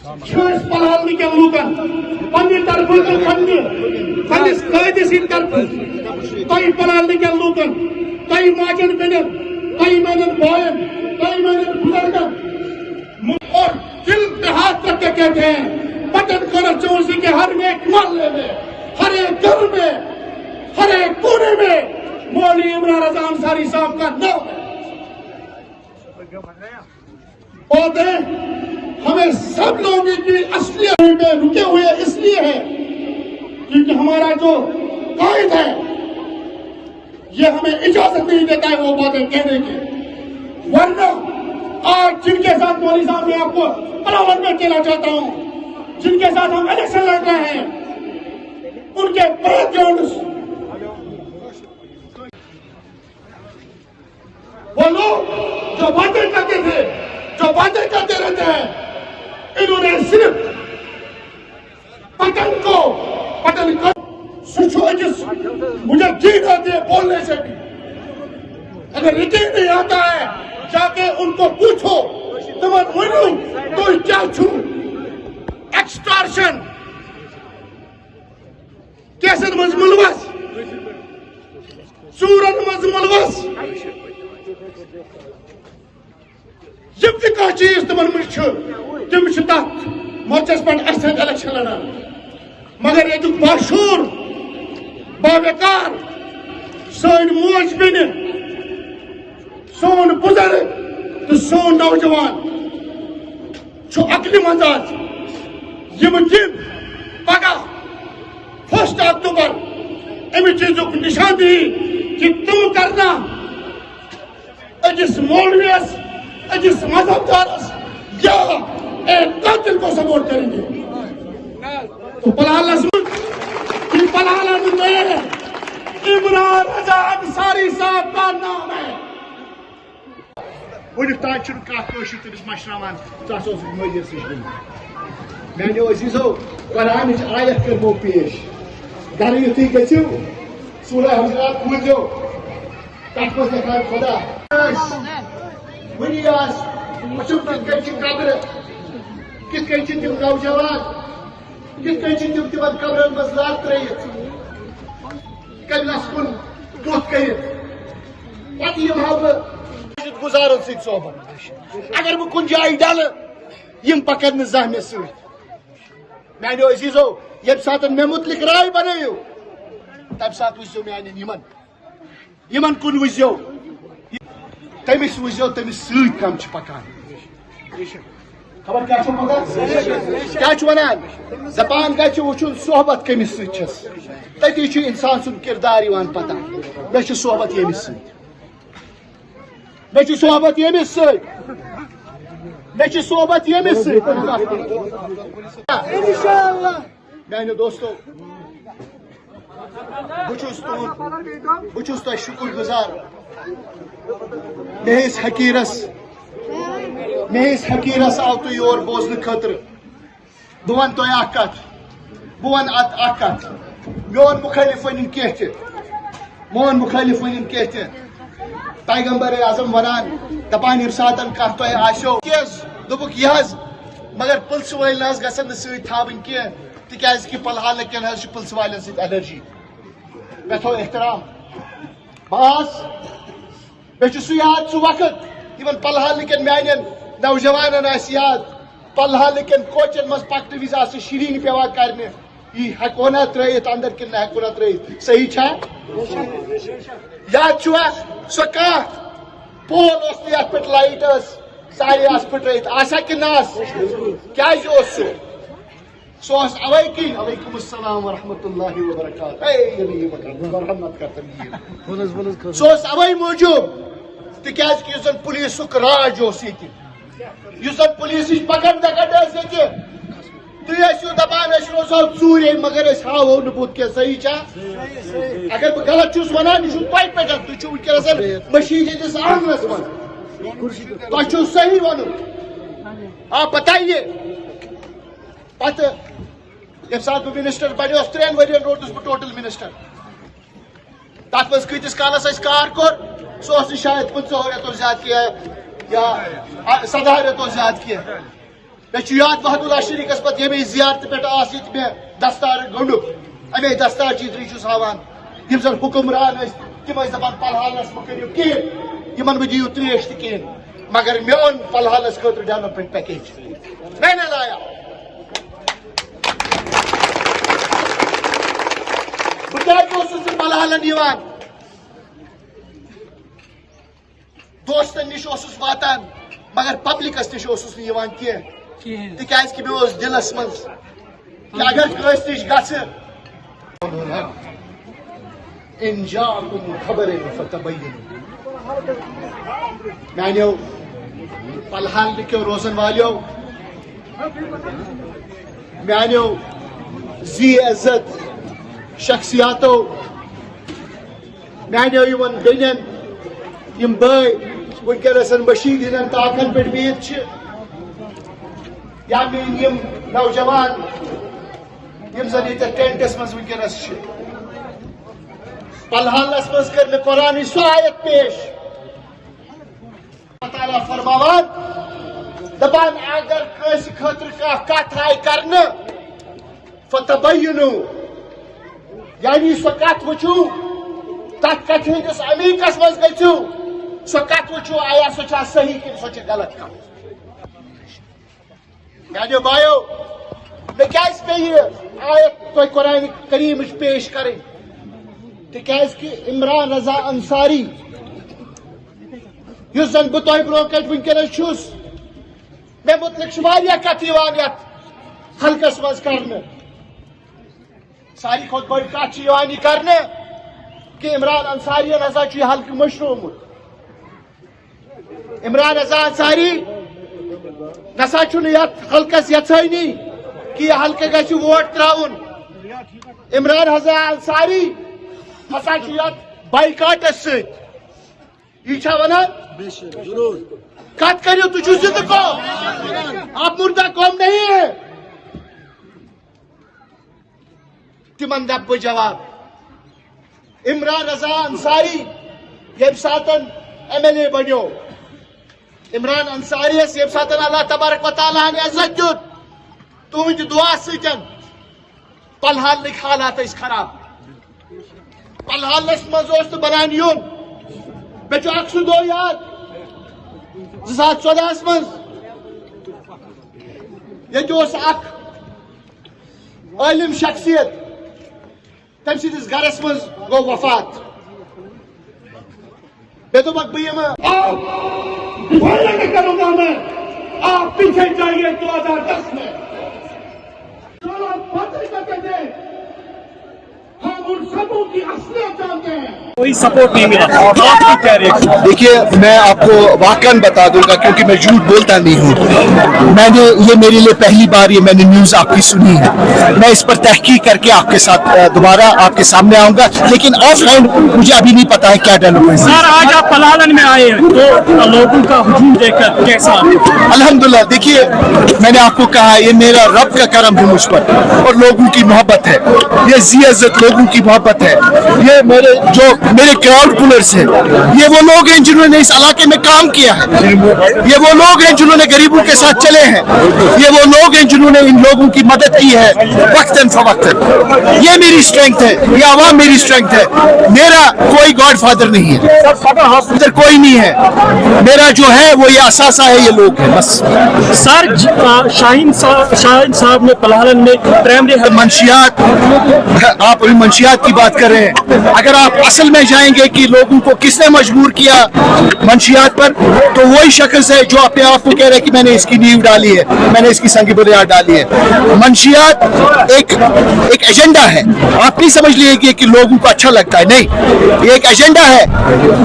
پلہل کے لوکن پنہ طرف تو پنس قائدس ہند طرف تھی پلہل کے لوکن تھی ماجن بین تھی میرن بھائن تھی میرن بزرگن اور دل دیہات تک کے کہتے ہیں پٹن کرو چوسی کے ہر ایک محلے میں ہر ایک گھر میں ہر ایک کونے میں مولوی عمران رضا انصاری صاحب کا نام ہے. پودے ہمیں سب لوگوں کی اصلیت میں رکے ہوئے اس لیے ہے کیونکہ ہمارا جو قائد ہے یہ ہمیں اجازت نہیں دیتا ہے وہ باتیں کہنے کی. ورنہ آج جن کے ساتھ مولوی صاحب میں آپ کو پلاون میں کہنا چاہتا ہوں جن کے ساتھ ہم الیکشن لڑ رہے ہیں ان کے بیک گراؤنڈ وہ لوگ جو باتیں کرتے تھے جو باتیں کرتے رہتے ہیں انہوں نے صرف پتن کر مجھے جیت آتی ہے بولنے سے بھی. اگر یقین نہیں آتا ہے جا کے ان کو پوچھو تمہیں ونو تو کیا چھو ایکسٹارشن کیسن مز ملوث ژورن مز ملوث جب تک کھانا چیز تمن مجھ تم تک مرچس پہ اہس الیکشن لڑان مگر یہ باشور باوقار سن موج بین سون بزرگ تو سون نوجوان عقل مز آج یم دن پگہ 1 اکتوبر امہ چیز نشاندہی کہ تم کرنا اکس مولویس اکس مذہب دارس یا ایک قاتل کو سپورٹ کریں گے. تو پلہلس میں عمران رضا انصاری صاحب کا نام ہے. ونیک تان کھاشر تمس مشراوان ٹھس مدیر سش دن میانو عزیزو قرآن آیت کرمو پیش گھر یتھی گھو سورہ حجرات بوزو تک مز لکھان خدا ونی وچو کت قبر کت تم نوجوان کت تم تمن قبرن مز لال ترت کلس کن بت کرت پتہ ہاو بہت گزارن ست صحبت اگر بہ کن جائیں ڈل یم پکن نہ زہ مے ست. میانو عزیزو یم سات مے متعلق رائے بنو تمہ سات وچو میان یمن کن وزو تمس وزو تمس ست کم پکان. خبر کیا پتہ کیا ونان زبان گھر وچن صحبت کمس ستس تتی انسان سن کردار پتہ مے صحبت یمس ست مے صحبت یمس ست مے صحبت یمس ست. میانو دوستو بچس تہ شکر گزار میس حقیرس آو تو یور بوزن خاطر. بہ ون تہ اخ کت بہ ون اخ کت میون مخالف ون کی مون مخالف ون کی پیغمبر اعظم ونان دپان یم سات کھانا تہ آسو دپک یہ مگر پلس ول گھن ست تھاون کی تکیاز کہ پلہال کن پلس والن ست الرجی مے تھو احترام باس مے سہ یاد سہ وقت یمن پلہال کن میان نوجوانن یاد پلہال کن کوچن مز پکنہ وز آس شرین پیوان کرنے یہ ہیکو نا ترت اندر کن نہ ہیکو نا ترت صحیح چھا یاد چھوا سہ کت پول اس یت پہ لائٹ سارے آس پھٹرت آسا کہ نا کیا سہ اوے کن وعلیکم السلام ورحمۃ اللہ وبرکاتہ سہ اوے موجوب تکیاز کہ زن پولیسک راج یہ زن پولیس پکڑ دکڑ یہ تھی دپان روزو ژوٗرے مگر ہاو نا بت کی صحیح چھا. اگر بہ غلط چھس ونان یہ تہ پہ تھی ونکس مشید ہندس آنگنس من تہ صحیح ون آ پتہ یہ پتہ یم سات بہ منسٹر بنو 3 ورین روٹس بہ ٹوٹل منسٹر تک مز کتس کالس اس کار کور سہ شاید 50 رتو زیادہ کیا یا 17 رتو زیادہ کیا مے یاد وحد اللہ شریقس پہ یمے زیارت پہ آس یہ مے دستار گنڈک امے دستار چیتری چھس ہاوان یم زن حکمران تم دپان پلہالس مہ کریو کہین یمن مہ دیو تریش تہ کہین مگر مے اون پلہالس خاطر ڈیولپمنٹ پیکیج میں نے لایا بہت پلہالن یوان دوستن نش واتان مگر پبلکس نش یوان کی تکیاز کہ مے دلس من کہ اگر کس نش گھ ان جاءکم خبر فتبینوا میانیو پلہال کیو روزن والیو میانیو زی عزت شخصیاتو میانیو یمن بینن یم بھائی ونکس بشیر ہند طاقن پہ بہت یا میری یم نوجوان یم زن یہ ٹینٹس مز ونکس پلہالس مز کر میں قرآن سو آیت پیش اللہ تعالیٰ فرماوان دپان اگر کس خاطر کت آئی کرنے فتبینوا یعنی سو کت وچھو تک کت ہندس امیکس مز گژھو سو کت وچھو آیا سو چھا صحیح کن سو چھ غلط کت میانیو بھائیو میں کیاز پہ یہ آیت تو قرآن کریم پیش کریں تکیاز کہ عمران رضا انصاری یس زن بہ تہ برو کت ونکس چھس مے متعلق واریاہ کتھ یوان یتھ حلقس مز کرنے ساری کھت بڑ کت یوان یہ کرنے کہ عمران انصاری ہسا یہ حلقہ مشرومت عمران رضا انصاری نسا چھ یتھ حلقس یژھٲنی کہ یہ حلقہ گژھِ ووٹ تراؤن عمران رضا انصاری ہسا چھ یتھ بائیکاٹس ست یہ چھا ونان کت کریو تو چھو زندہ قوم آپ مردہ قوم نہیں ہے تمن دپ بہ جواب عمران رضا انصاری یم ساتن ایم ایل اے بنیو عمران انصاری یم ساتن اللہ تبارک و تعالیٰ نے عزت دیت تہند دعا ستن پلہالک حالات خراب پلہالس مز بنان یون مے چھ اکھ سہ دہ یاد 2014 مز یہ اکھ عالم شخصیت تم سندس گرس مز گو وفات مے دپک بہ کروں گا میں آپ پیچھے جائیے 2010 میں ہم ان سبوں کی اصلیت جانتے ہیں کوئی سپورٹ نہیں ملا آپ کی کیا ریئیکشن؟ دیکھیے میں آپ کو واقعاً بتا دوں گا کیونکہ میں جھوٹ بولتا نہیں ہوں میں نے یہ میرے لیے پہلی بار یہ میں نے نیوز آپ کی سنی ہے میں اس پر تحقیق کر کے آپ کے ساتھ دوبارہ آپ کے سامنے آؤں گا لیکن آف ہینڈ مجھے ابھی نہیں پتا ہے کیا ڈیولپمنٹ ہے۔ سر آج آپ پلہالن میں آئے ہیں تو لوگوں کا ہجوم دیکھ کر کیسا؟ الحمدللہ دیکھیے میں نے آپ کو کہا یہ میرا رب کا کرم ہے مجھ پر اور لوگوں کی محبت ہے یہ ذی عزت لوگوں کی محبت ہے یہ میرے کراؤڈ پولرز ہیں یہ وہ لوگ ہیں جنہوں نے اس علاقے میں کام کیا ہے یہ وہ لوگ ہیں جنہوں نے غریبوں کے ساتھ چلے ہیں یہ وہ لوگ ہیں جنہوں نے ان لوگوں کی مدد کی ہے وقتاً فوقتاً یہ میری اسٹرینگتھ ہے یہ عوام میری اسٹرینگتھ ہے میرا کوئی گاڈ فادر نہیں ہے ادھر کوئی نہیں ہے میرا جو ہے وہ یہ اثاثہ ہے یہ لوگ ہیں بس۔ سر شاہین صاحب نے پلہالن میں پرائمری منشیات آپ ابھی منشیات کی بات کر رہے ہیں اگر آپ اصل میں جائیں گے کہ لوگوں کو کس نے مجبور کیا منشیات پر تو وہی شخص ہے جو اپنے آپ کو کہہ رہے کہ میں نے اس کی نیو ڈالی ہے میں نے اس کی سنگ بنیاد ڈالی ہے۔ منشیات ایک ایجنڈا ہے آپ نہیں سمجھ لیے کہ لوگوں کو اچھا لگتا ہے نہیں یہ ایک ایجنڈا ہے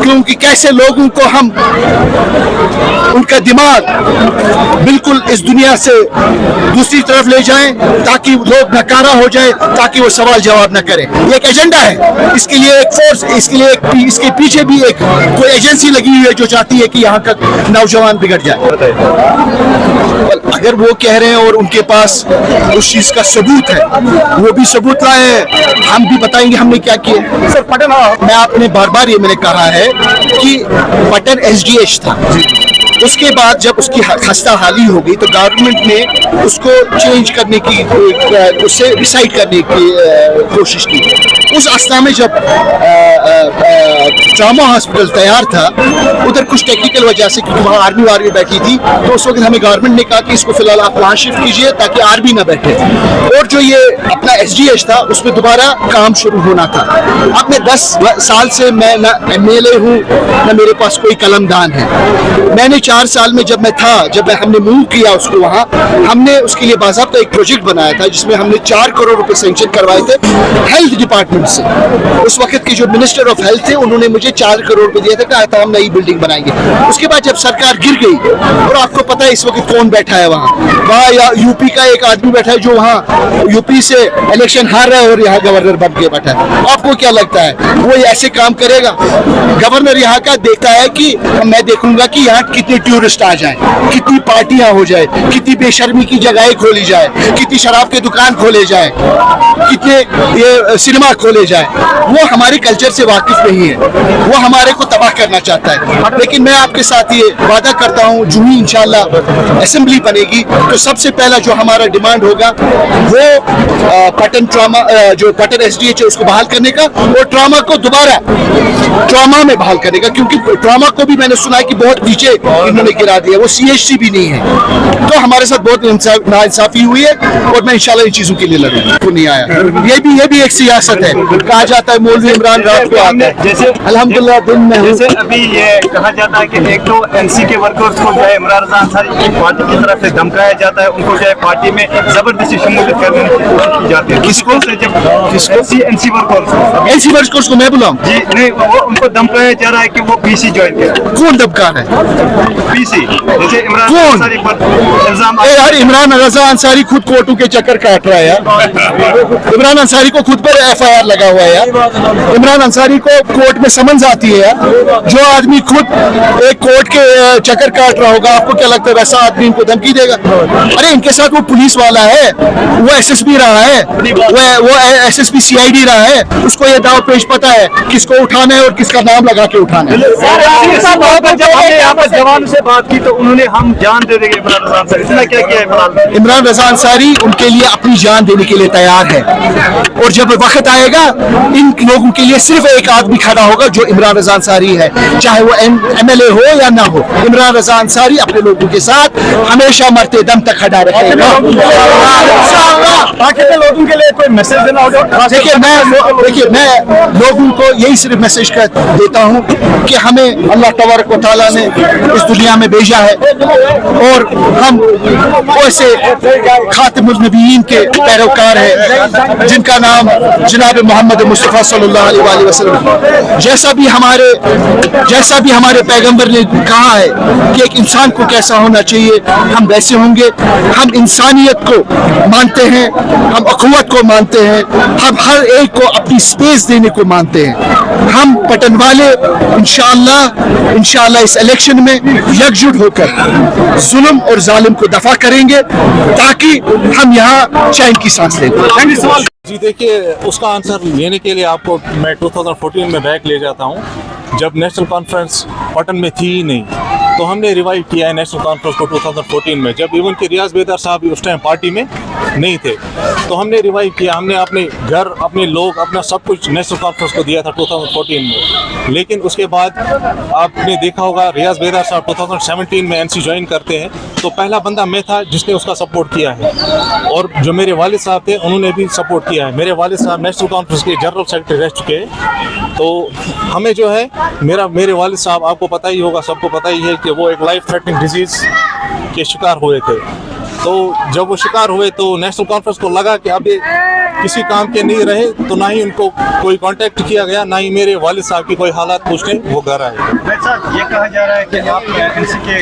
کیونکہ کیسے لوگوں کو ہم ان کا دماغ بالکل اس دنیا سے دوسری طرف لے جائیں تاکہ لوگ ناکارہ ہو جائے تاکہ وہ سوال جواب نہ کریں یہ ایک ایجنڈا ہے اس کے لیے ایک فورس اس کے لیے اس کے پیچھے بھی ایک کوئی ایجنسی لگی ہوئی ہے جو چاہتی ہے کہ یہاں کا نوجوان بگڑ جائے اگر وہ کہہ رہے ہیں اور ان کے پاس اس چیز کا ثبوت ہے وہ بھی ثبوت لائے ہیں ہم بھی بتائیں گے ہم نے کیا کیا۔ سر پٹن میں آپ نے بار بار یہ میں نے کہا ہے کہ پٹن SDH تھا اس کے بعد جب اس کی خستہ حالی ہو گئی تو گورنمنٹ نے اس کو چینج کرنے کی اس سے ڈسائڈ کرنے کی کوشش کی. اس اثنا میں جب ٹراما ہاسپٹل تیار تھا ادھر کچھ ٹیکنیکل وجہ سے کیونکہ وہاں آرمی بیٹھی تھی تو اس وقت ہمیں گورنمنٹ نے کہا کہ اس کو فی الحال آپ وہاں شفٹ کیجیے تاکہ آرمی نہ بیٹھے, اور جو یہ اپنا SGH تھا اس میں دوبارہ کام شروع ہونا تھا. اب میں 10 سال سے میں نہ MLA ہوں نہ میرے پاس کوئی قلم دان ہے. میں نے 4 سال میں جب ہم نے موو کیا اس کو وہاں, ہم نے اس کے لیے باضابطہ ایک پروجیکٹ بنایا تھا جس میں ہم نے 4 کروڑ روپے سینکشن کروائے تھے ہیلتھ ڈپارٹمنٹ سے. اس وقت کے جو منسٹر آف ہیلتھ تھے انہوں نے مجھے 4 کروڑ روپے دیا تھا, کہا تھا ہم نئی بلڈنگ بنائیں گے. اس کے بعد جب سرکار گر گئی, اور آپ کو پتا ہے اس وقت کون بیٹھا ہے وہاں یا UP کا ایک آدمی بیٹھا ہے جو وہاں UP سے الیکشن ہار رہا ہے اور یہاں گورنر بن کے بیٹھا ہے. آپ کو کیا لگتا ہے وہ ایسے کام کرے گا؟ گورنر یہاں کا دیکھتا ہے کہ میں دیکھوں گا کہ یہاں کتنے ٹورسٹ آ جائیں, کتنی پارٹیاں ہو جائے, کتنی بے شرمی کی جگہیں کھولی جائے, کتنی شراب کے دکان کھولے جائے, کتنے یہ سنیما کھولے جائے. وہ ہمارے کلچر سے واقف نہیں ہے, وہ ہمارے کو تباہ کرنا چاہتا ہے. لیکن میں آپ کے ساتھ یہ وعدہ کرتا ہوں جو ہی انشاءاللہ اسمبلی بنے گی تو سب سے پہلا جو ہمارا ڈیمانڈ ہوگا وہ پٹن ٹراما جو پٹن SDH ہے اس کو بحال کرنے کا, اور ٹراما کو دوبارہ ٹراما میں بحال کرنے کا, کیونکہ ٹراما کو بھی میں نے سنا ہے کہ بہت نیچے انہوں نے گرا دیا, وہ CHC بھی نہیں ہے. تو ہمارے ساتھ بہت ناانصافی ہوئی ہے اور میں انشاءاللہ ان چیزوں کے لیے لڑوں گا. کو نہیں آیا, یہ بھی ایک سیاست ہے. کہا جاتا ہے مولوی عمران رات کو آتا ہے, جیسے الحمدللہ دن میں جیسے ابھی یہ کہا جاتا ہے کہ ایک تو NC کے ورکرز کو جو ہے عمران رضا انصاری کی پارٹی کی طرف سے دھمکایا جاتا ہے, ان کو جو ہے پارٹی میں زبردستی شمولیت کرنے کی کوشش کی جاتی ہے. کس کو NC ورکرز کو میں بلاؤں؟ جی نہیں, وہ ان کو دھمکایا جا رہا ہے کہ وہ PC جوائن کرے. کون دھمکا ہے؟ PC جیسے عمران کون؟ انصاری پر الزام یار عمران رضا انصاری خود کورٹوں کے چکر کاٹ رہا ہے یار. عمران انصاری کو خود پر FIR لگا ہوا ہے یار. عمران انصاری کو کورٹ میں سمنز آتی ہے یار. جو آدمی خود ایک کورٹ کے چکر کاٹ رہا ہوگا, آپ کو کیا لگتا ہے ویسا آدمی ان کو دھمکی دے گا؟ ارے ان کے ساتھ وہ پولیس والا ہے, وہ SSP رہا ہے, وہ SSP CID رہا ہے, اس کو یہ داؤ پیش پتا ہے کس کو اٹھانا ہے اور کس کا نام لگا کے اٹھانا ہے. جب ہم نے یہاں پر جوان سے بات کی تو انہوں نے ہم جان دے دیں گے عمران رضا انصاری. اس نے کیا کیا ہے عمران رضا انصاری ان کے لیے اپنی جان دینے کے لیے تیار ہے, اور جب وقت آئے گا ان لوگوں کے لیے صرف ایک آدمی کھڑا ہوگا جو عمران رضا انصاری ہے, چاہے وہ MLA ہو یا نہ ہو. عمران رضا انصاری اپنے لوگوں کے ساتھ ہمیشہ مرتے دم تک کھڑا رہے گا. لوگوں کے لیے کوئی میسج دینا ہوگا؟ دیکھیے میں لوگوں کو یہی صرف میسج دیتا ہوں کہ ہمیں اللہ تبارک و تعالیٰ نے اس دنیا میں بھیجا ہے, اور ہم ایسے خاتم النبیین کے پیروکار ہیں جن کا نام جناب محمد مصطفیٰ صلی اللہ علیہ وآلہ وسلم. جیسا بھی ہمارے پیغمبر نے کہا ہے کہ ایک انسان کو کیسا ہونا چاہیے, ہم ویسے ہوں گے. ہم انسانیت کو مانتے ہیں, ہم اخوت کو مانتے ہیں, ہم ہر ایک کو اپنی سپیس دینے کو مانتے ہیں. ہم پٹن والے انشاءاللہ اس الیکشن میں یکجٹ ہو کر ظلم اور ظالم کو دفع کریں گے تاکہ ہم یہاں چین کی سانس لیں. جی دیکھیے, اس کا آنسر لینے کے لیے آپ کو میں 2014 میں بیک لے جاتا ہوں, جب نیشنل کانفرنس پٹن میں تھی ہی نہیں, تو ہم نے ریوائیو کیا ہے نیشنل کانفرنس کو 2014 میں, جب ایون کہ ریاض بیدار صاحب اس ٹائم پارٹی میں نہیں تھے. تو ہم نے ریوائیو کیا, ہم نے اپنے گھر, اپنے لوگ, اپنا سب کچھ نیشنل کانفرنس کو دیا تھا 2014 میں. لیکن اس کے بعد آپ نے دیکھا ہوگا ریاض بیدار صاحب 2017 میں NC جوائن کرتے ہیں, تو پہلا بندہ میں تھا جس نے اس کا سپورٹ کیا ہے, اور جو میرے والد صاحب تھے انہوں نے بھی سپورٹ کیا ہے. میرے والد صاحب نیشنل کانفرنس کے جنرل سیکرٹری رہ چکے ہیں. تو ہمیں جو ہے میرے والد صاحب, آپ کو پتہ ہی ہوگا, سب کو پتہ ہی ہے کہ وہ ایک لائف تھریٹنگ ڈیزیز کے شکار ہوئے تھے. تو جب وہ شکار ہوئے تو نیشنل کانفرنس کو لگا کہ اب یہ کسی کام کے نہیں رہے, تو نہ ہی ان کو کوئی کانٹیکٹ کیا گیا, نہ ہی میرے والد صاحب کی کوئی حالات پوچھنے وہ گھر آئے. یہ کہا جا رہا ہے کہ آپ NC کے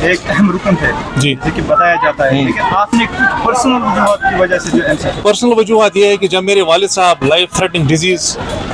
ایک اہم رکن تھے, جی, کہ بتایا جاتا ہے, لیکن آپ نے کچھ پرسنل وجوہات کی وجہ سے جو NC پرسنل وجوہات یہ ہے کہ جب میرے والد صاحب لائف تھریٹنگ ڈیزیز